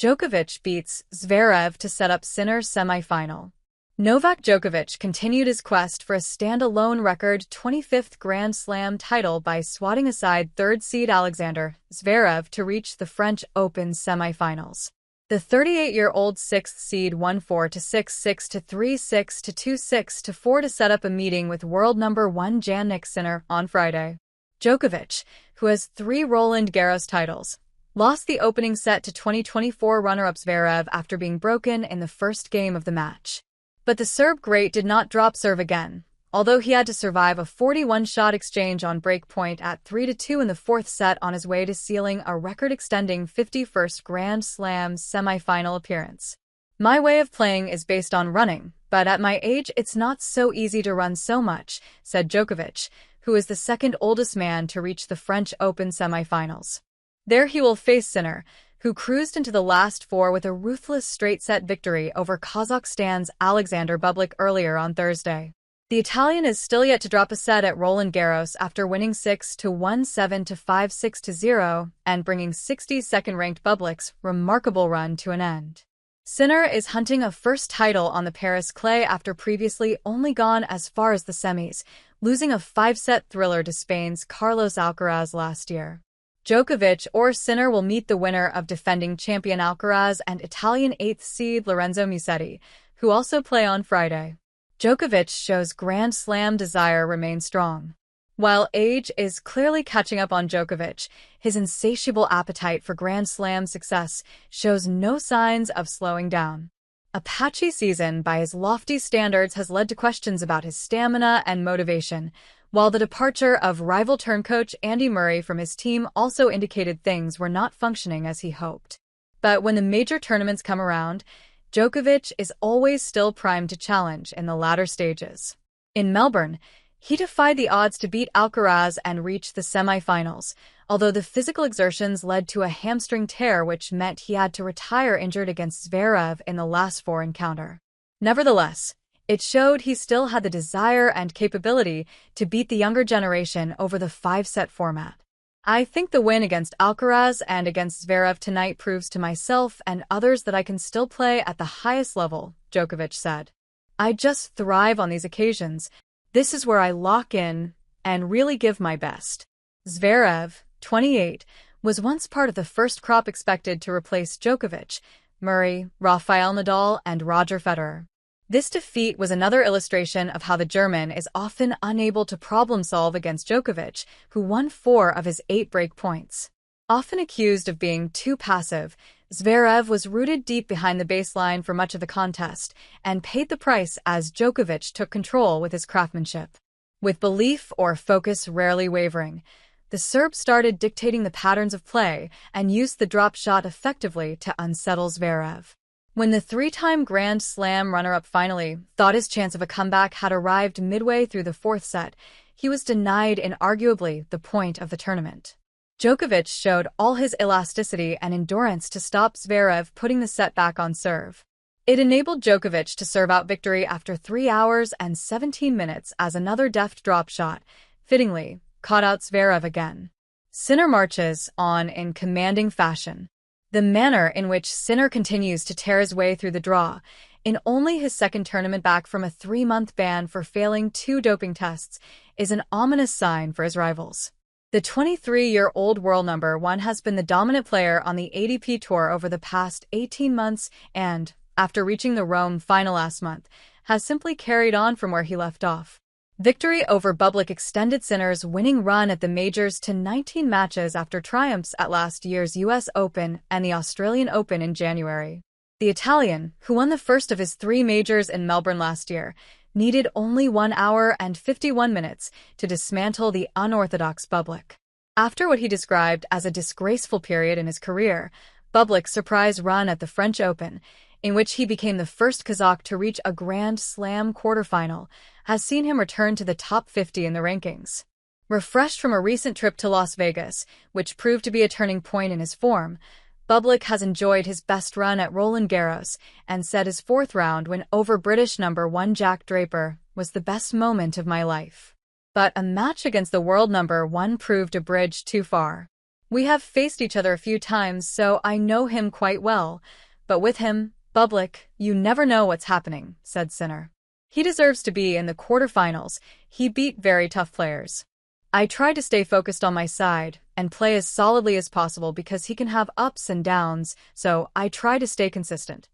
Djokovic beats Zverev to set up Sinner's semi-final. Novak Djokovic continued his quest for a standalone record 25th Grand Slam title by swatting aside third seed Alexander Zverev to reach the French Open semi-finals. The 38-year-old sixth seed won 4-6, 6-3, 6-2, 6-4 to set up a meeting with world number 1 Jannik Sinner on Friday. Djokovic, who has 3 Roland Garros titles, lost the opening set to 2024 runner-up Zverev after being broken in the first game of the match. But the Serb great did not drop serve again, although he had to survive a 41-shot exchange on break point at 3-2 in the fourth set on his way to sealing a record-extending 51st Grand Slam semi-final appearance. "My way of playing is based on running, but at my age it's not so easy to run so much," said Djokovic, who is the second oldest man to reach the French Open semi-finals. There he will face Sinner, who cruised into the last 4 with a ruthless straight-set victory over Kazakhstan's Alexander Bublik earlier on Thursday. The Italian is still yet to drop a set at Roland Garros after winning 6-1, 7-5, 6-0, and bringing 62nd-ranked Bublik's remarkable run to an end. Sinner is hunting a first title on the Paris clay after previously only gone as far as the semis, losing a 5-set thriller to Spain's Carlos Alcaraz last year. Djokovic or Sinner will meet the winner of defending champion Alcaraz and Italian 8th seed Lorenzo Musetti, who also play on Friday. Djokovic shows Grand Slam desire remains strong. While age is clearly catching up on Djokovic, his insatiable appetite for Grand Slam success shows no signs of slowing down. A patchy season by his lofty standards has led to questions about his stamina and motivation, while the departure of rival turncoach Andy Murray from his team also indicated things were not functioning as he hoped. But when the major tournaments come around, Djokovic is always still primed to challenge in the latter stages. In Melbourne, he defied the odds to beat Alcaraz and reach the semi-finals, although the physical exertions led to a hamstring tear which meant he had to retire injured against Zverev in the last 4 encounter. Nevertheless, it showed he still had the desire and capability to beat the younger generation over the 5-set format. "I think the win against Alcaraz and against Zverev tonight proves to myself and others that I can still play at the highest level," Djokovic said. "I just thrive on these occasions. This is where I lock in and really give my best." Zverev, 28, was once part of the first crop expected to replace Djokovic, Murray, Rafael Nadal, and Roger Federer. This defeat was another illustration of how the German is often unable to problem-solve against Djokovic, who won 4 of his 8 break points. Often accused of being too passive, Zverev was rooted deep behind the baseline for much of the contest and paid the price as Djokovic took control with his craftsmanship. With belief or focus rarely wavering, the Serb started dictating the patterns of play and used the drop shot effectively to unsettle Zverev. When the 3-time Grand Slam runner-up finally thought his chance of a comeback had arrived midway through the 4th set, he was denied in arguably the point of the tournament. Djokovic showed all his elasticity and endurance to stop Zverev putting the set back on serve. It enabled Djokovic to serve out victory after 3 hours and 17 minutes as another deft drop shot, fittingly, caught out Zverev again. Sinner marches on in commanding fashion. The manner in which Sinner continues to tear his way through the draw, in only his second tournament back from a 3-month ban for failing 2 doping tests, is an ominous sign for his rivals. The 23-year-old world number 1 has been the dominant player on the ATP Tour over the past 18 months and, after reaching the Rome final last month, has simply carried on from where he left off. Victory over Bublik extended Sinner's winning run at the majors to 19 matches after triumphs at last year's US Open and the Australian Open in January. The Italian, who won the first of his 3 majors in Melbourne last year, needed only 1 hour and 51 minutes to dismantle the unorthodox Bublik. After what he described as a disgraceful period in his career, Bublik's surprise run at the French Open, in which he became the first Kazakh to reach a Grand Slam quarterfinal, has seen him return to the top 50 in the rankings. Refreshed from a recent trip to Las Vegas, which proved to be a turning point in his form, Bublik has enjoyed his best run at Roland Garros and said his 4th round win over British number 1 Jack Draper was the best moment of my life. But a match against the world number 1 proved a bridge too far. We have faced each other a few times, so I know him quite well. But with him, Bublik, you never know what's happening, said Sinner. He deserves to be in the quarterfinals. He beat very tough players. I try to stay focused on my side and play as solidly as possible because he can have ups and downs, so I try to stay consistent.